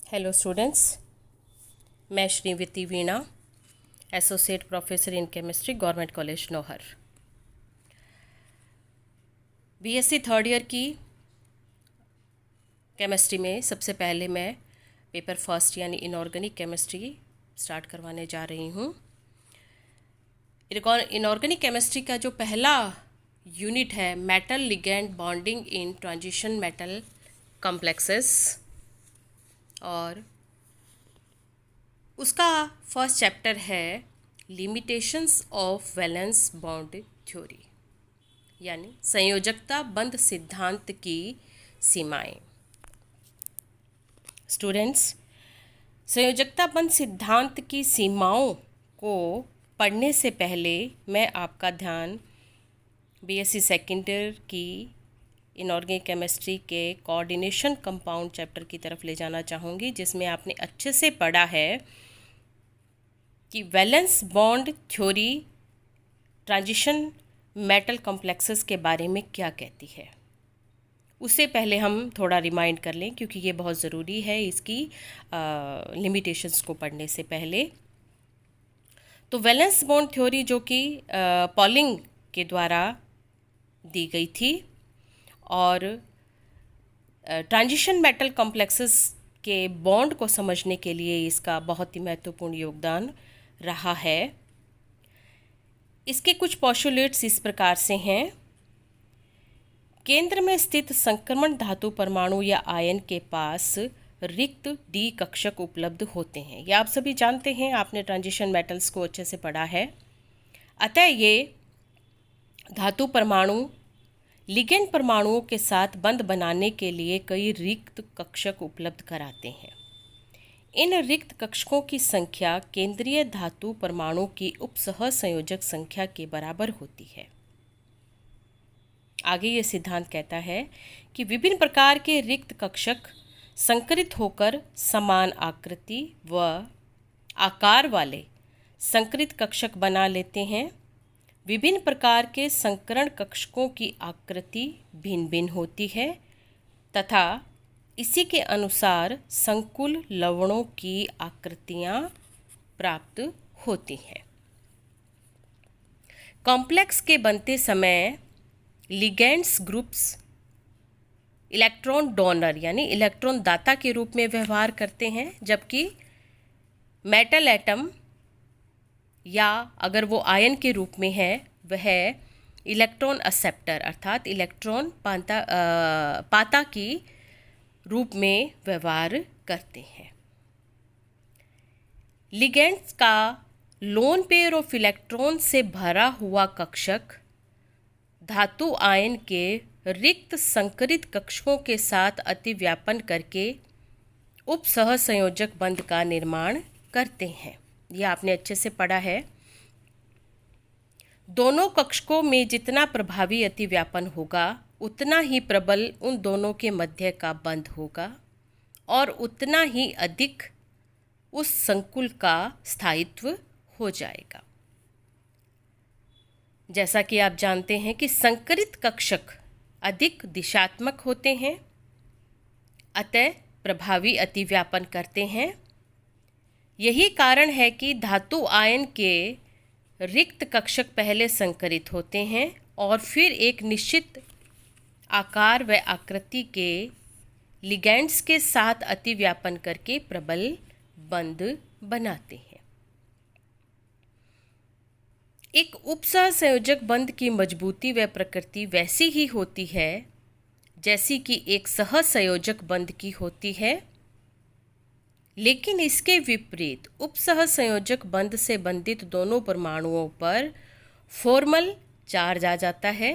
Hello students, मैं Shrimati Veena, associate professor in chemistry, government college Nohar. BSc third year की chemistry में सबसे पहले मैं पेपर फर्स्ट यानी इनऑर्गेनिक केमिस्ट्री स्टार्ट करवाने जा रही हूँ। इनऑर्गेनिक केमिस्ट्री का जो पहला यूनिट है metal ligand bonding in transition metal complexes, और उसका फर्स्ट चैप्टर है limitations of valence bond theory, यानी संयोजकता बंध सिद्धांत की सीमाएं। स्टूडेंट्स, संयोजकता बंध सिद्धांत की सीमाओं को पढ़ने से पहले मैं आपका ध्यान बीएससी सेकेंड ईयर की इनऑर्गेनिक केमिस्ट्री के कोऑर्डिनेशन कंपाउंड चैप्टर की तरफ ले जाना चाहूँगी, जिसमें आपने अच्छे से पढ़ा है कि valence bond theory transition metal complexes के बारे में क्या कहती है। उससे पहले हम थोड़ा रिमाइंड कर लें, क्योंकि ये बहुत ज़रूरी है इसकी लिमिटेशंस को पढ़ने से पहले। तो वैलेंस बॉन्ड थ्योरी जो कि पॉलिंग के द्वारा दी गई थी, और ट्रांजिशन मेटल कॉम्प्लेक्सेस के बॉन्ड को समझने के लिए इसका बहुत ही महत्वपूर्ण योगदान रहा है। इसके कुछ पोस्टुलेट्स इस प्रकार से हैं। केंद्र में स्थित संक्रमण धातु परमाणु या आयन के पास रिक्त डी कक्षक उपलब्ध होते हैं। ये आप सभी जानते हैं, आपने ट्रांजिशन मेटल्स को अच्छे से पढ़ा है। अतः ये धातु परमाणु लिगेंड परमाणुओं के साथ बंध बनाने के लिए कई रिक्त कक्षक उपलब्ध कराते हैं। इन रिक्त कक्षकों की संख्या केंद्रीय धातु परमाणु की उपसह संयोजक संख्या के बराबर होती है। आगे ये सिद्धांत कहता है कि विभिन्न प्रकार के रिक्त कक्षक संकरित होकर समान आकृति व आकार वाले संकरित कक्षक बना लेते हैं। विभिन्न प्रकार के संकरण कक्षकों की आकृति भिन्न भिन्न होती है तथा इसी के अनुसार संकुल लवणों की आकृतियां प्राप्त होती हैं। कॉम्प्लेक्स के बनते समय लिगेंड्स ग्रुप्स इलेक्ट्रॉन डोनर यानी इलेक्ट्रॉन दाता के रूप में व्यवहार करते हैं, जबकि मेटल एटम या अगर वो आयन के रूप में है वह इलेक्ट्रॉन एक्सेप्टर अर्थात इलेक्ट्रॉन पाता की रूप में व्यवहार करते हैं। लिगेंड्स का लोन पेयर ऑफ इलेक्ट्रॉन से भरा हुआ कक्षक धातु आयन के रिक्त संकरित कक्षकों के साथ अतिव्यापन करके उप सहसंयोजक बंध का निर्माण करते हैं। यह आपने अच्छे से पढ़ा है। दोनों कक्षकों में जितना प्रभावी अतिव्यापन होगा उतना ही प्रबल उन दोनों के मध्य का बंध होगा और उतना ही अधिक उस संकुल का स्थायित्व हो जाएगा। जैसा कि आप जानते हैं कि संकरित कक्षक अधिक दिशात्मक होते हैं, अतः प्रभावी अतिव्यापन करते हैं। यही कारण है कि धातु आयन के रिक्त कक्षक पहले संकरित होते हैं और फिर एक निश्चित आकार व आकृति के लिगेंड्स के साथ अतिव्यापन करके प्रबल बंध बनाते हैं। एक उपसह संयोजक बंध की मजबूती व प्रकृति वैसी ही होती है जैसी कि एक सहसंयोजक बंध की होती है, लेकिन इसके विपरीत उपसह संयोजक बंध से बंधित दोनों परमाणुओं पर फॉर्मल चार्ज आ जाता है।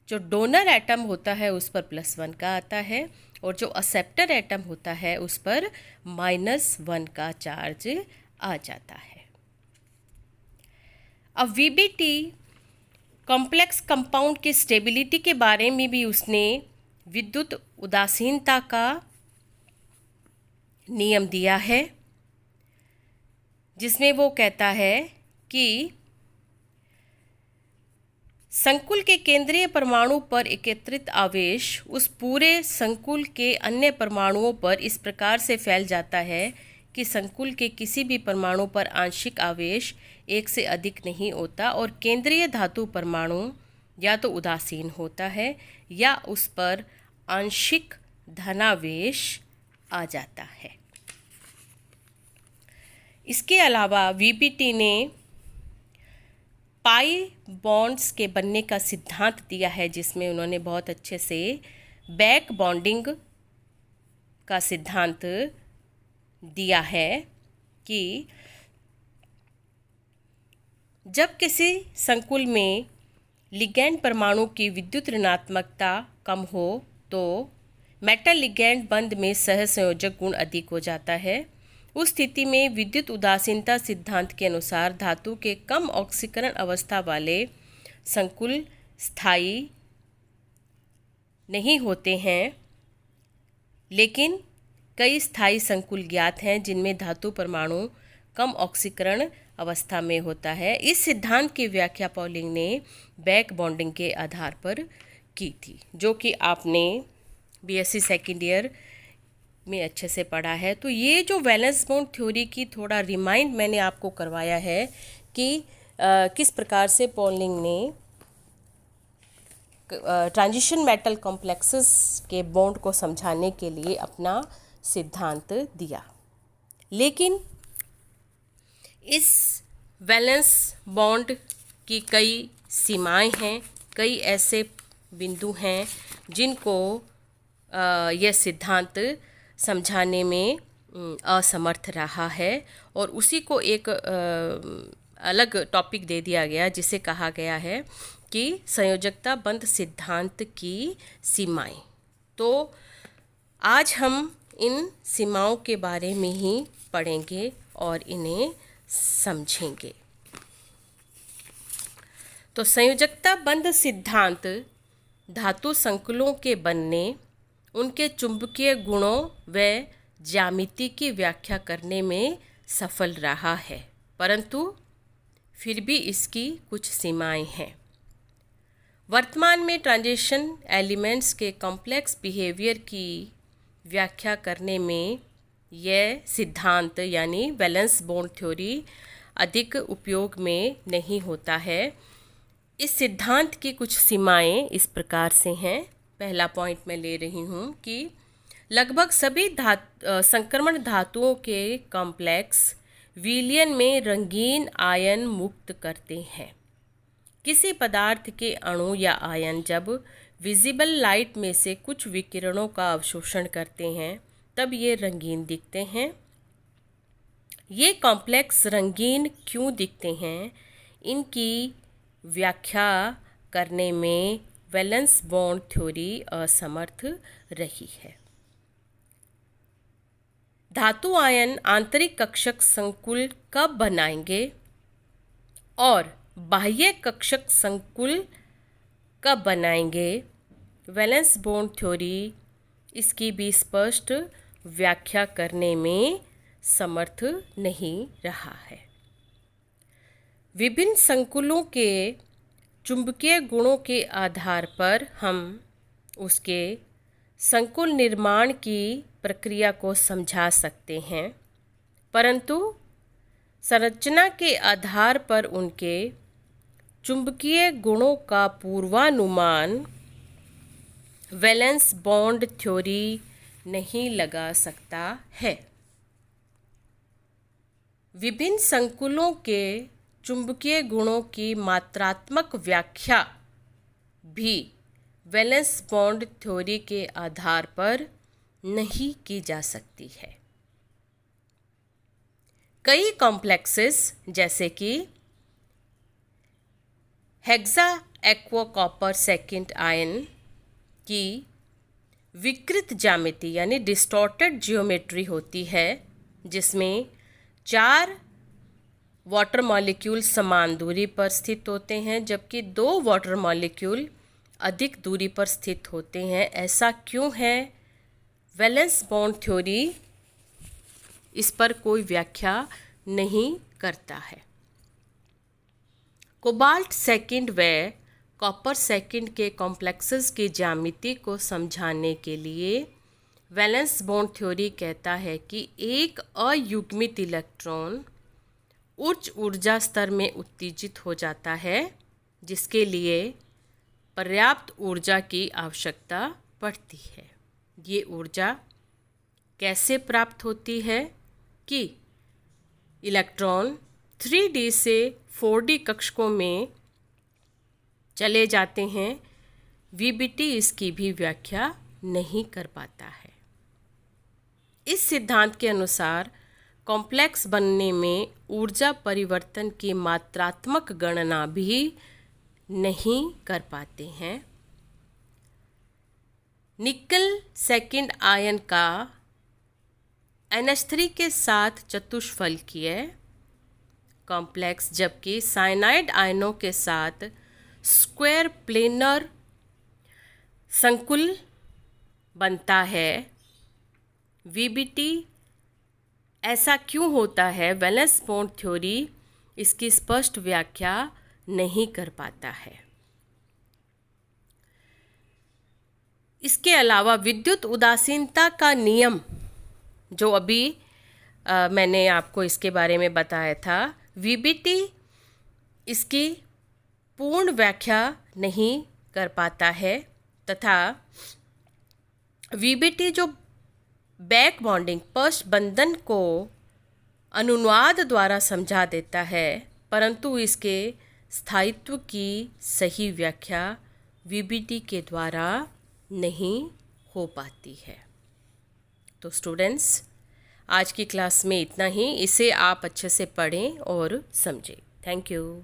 जो डोनर एटम होता है उस पर +1 का आता है और जो एक्सेप्टर एटम होता है उस पर -1 का चार्ज आ जाता है। अब वीबीटी कॉम्प्लेक्स कंपाउंड के स्टेबिलिटी के बारे में भी उसने विद्युत उदासीनता का नियम दिया है, जिसमें वो कहता है कि संकुल के केंद्रीय परमाणु पर एकत्रित आवेश उस पूरे संकुल के अन्य परमाणुओं पर इस प्रकार से फैल जाता है कि संकुल के किसी भी परमाणु पर आंशिक आवेश एक से अधिक नहीं होता और केंद्रीय धातु परमाणु या तो उदासीन होता है या उस पर आंशिक धनावेश आ जाता है। इसके अलावा वीपीटी ने पाई बॉन्ड्स के बनने का सिद्धांत दिया है, जिसमें उन्होंने बहुत अच्छे से बैक बॉन्डिंग का सिद्धांत दिया है कि जब किसी संकुल में लिगैंड परमाणु की विद्युत ऋणात्मकता कम हो तो मेटल लिगैंड बंध में सहसंयोजक गुण अधिक हो जाता है। उस स्थिति में विद्युत उदासीनता सिद्धांत के अनुसार धातु के कम ऑक्सीकरण अवस्था वाले संकुल स्थायी नहीं होते हैं, लेकिन कई स्थायी संकुल ज्ञात हैं जिनमें धातु परमाणु कम ऑक्सीकरण अवस्था में होता है। इस सिद्धांत की व्याख्या पॉलिंग ने बैक बॉन्डिंग के आधार पर की थी, जो कि आपने बीएससी सेकेंड ईयर में अच्छे से पढ़ा है। तो ये जो वैलेंस बॉन्ड थ्योरी की थोड़ा रिमाइंड मैंने आपको करवाया है कि किस प्रकार से पॉलिंग ने ट्रांजिशन मेटल कॉम्प्लेक्सेस के बॉन्ड को समझाने के लिए अपना सिद्धांत दिया। लेकिन इस वैलेंस बॉन्ड की कई सीमाएं हैं, कई ऐसे बिंदु हैं जिनको यह सिद्धांत समझाने में असमर्थ रहा है और उसी को एक अलग टॉपिक दे दिया गया, जिसे कहा गया है कि संयोजकता बंध सिद्धांत की सीमाएं। तो आज हम इन सीमाओं के बारे में ही पढ़ेंगे और इन्हें समझेंगे। तो संयोजकता बंध सिद्धांत धातु संकुलों के बनने, उनके चुंबकीय गुणों व ज्यामिति की व्याख्या करने में सफल रहा है, परंतु फिर भी इसकी कुछ सीमाएं हैं। वर्तमान में ट्रांजिशन एलिमेंट्स के कॉम्प्लेक्स बिहेवियर की व्याख्या करने में यह सिद्धांत यानी वैलेंस बॉन्ड थ्योरी अधिक उपयोग में नहीं होता है। इस सिद्धांत की कुछ सीमाएं इस प्रकार से हैं। पहला पॉइंट मैं ले रही हूँ कि लगभग सभी संक्रमण धातुओं के कॉम्प्लेक्स विलयन में रंगीन आयन मुक्त करते हैं। किसी पदार्थ के अणु या आयन जब विजिबल लाइट में से कुछ विकिरणों का अवशोषण करते हैं तब ये रंगीन दिखते हैं। ये कॉम्प्लेक्स रंगीन क्यों दिखते हैं, इनकी व्याख्या करने में वैलेंस बॉन्ड थ्योरी असमर्थ रही है। धातु आयन आंतरिक कक्षक संकुल कब बनाएंगे और बाह्य कक्षक संकुल कब बनाएंगे, वैलेंस बॉन्ड थ्योरी इसकी भी स्पष्ट व्याख्या करने में समर्थ नहीं रहा है। विभिन्न संकुलों के चुंबकीय गुणों के आधार पर हम उसके संकुल निर्माण की प्रक्रिया को समझा सकते हैं, परंतु संरचना के आधार पर उनके चुंबकीय गुणों का पूर्वानुमान वैलेंस बॉन्ड थ्योरी नहीं लगा सकता है। विभिन्न संकुलों के चुंबकीय गुणों की मात्रात्मक व्याख्या भी वैलेंस बॉन्ड थ्योरी के आधार पर नहीं की जा सकती है। कई कॉम्प्लेक्सेस जैसे कि hexa aqua copper second ion की विकृत ज्यामिति यानी डिस्टॉर्टेड जियोमेट्री होती है, जिसमें 4 वाटर मॉलिक्यूल समान दूरी पर स्थित होते हैं जबकि 2 वाटर मॉलिक्यूल अधिक दूरी पर स्थित होते हैं। ऐसा क्यों है? वैलेंस बॉन्ड थ्योरी इस पर कोई व्याख्या नहीं करता है। कोबाल्ट सेकेंड व कॉपर सेकंड के कॉम्प्लेक्सेस की ज्यामिति को समझाने के लिए वैलेंस बॉन्ड थ्योरी कहता है कि एक अयुग्मित इलेक्ट्रॉन उच्च ऊर्जा स्तर में उत्तेजित हो जाता है, जिसके लिए पर्याप्त ऊर्जा की आवश्यकता पड़ती है। ये ऊर्जा कैसे प्राप्त होती है कि इलेक्ट्रॉन 3D से 4D कक्षकों में चले जाते हैं। वीबीटी इसकी भी व्याख्या नहीं कर पाता है। इस सिद्धांत के अनुसार कॉम्प्लेक्स बनने में ऊर्जा परिवर्तन की मात्रात्मक गणना भी नहीं कर पाते हैं। निकल सेकंड आयन का NH3 के साथ चतुष्फलकीय कॉम्प्लेक्स, जबकि साइनाइड आयनों के साथ स्क्वायर प्लेनर संकुल बनता है। वीबीटी ऐसा क्यों होता है? वैलेंस बॉन्ड थ्योरी इसकी स्पष्ट व्याख्या नहीं कर पाता है। इसके अलावा विद्युत उदासीनता का नियम, जो अभी मैंने आपको इसके बारे में बताया था, वीबीटी इसकी पूर्ण व्याख्या नहीं कर पाता है तथा वीबीटी जो बैक बॉन्डिंग पश्च बंधन को अनुनाद द्वारा समझा देता है, परंतु इसके स्थायित्व की सही व्याख्या वीबीटी के द्वारा नहीं हो पाती है। तो स्टूडेंट्स, आज की क्लास में इतना ही। इसे आप अच्छे से पढ़ें और समझें। Thank you.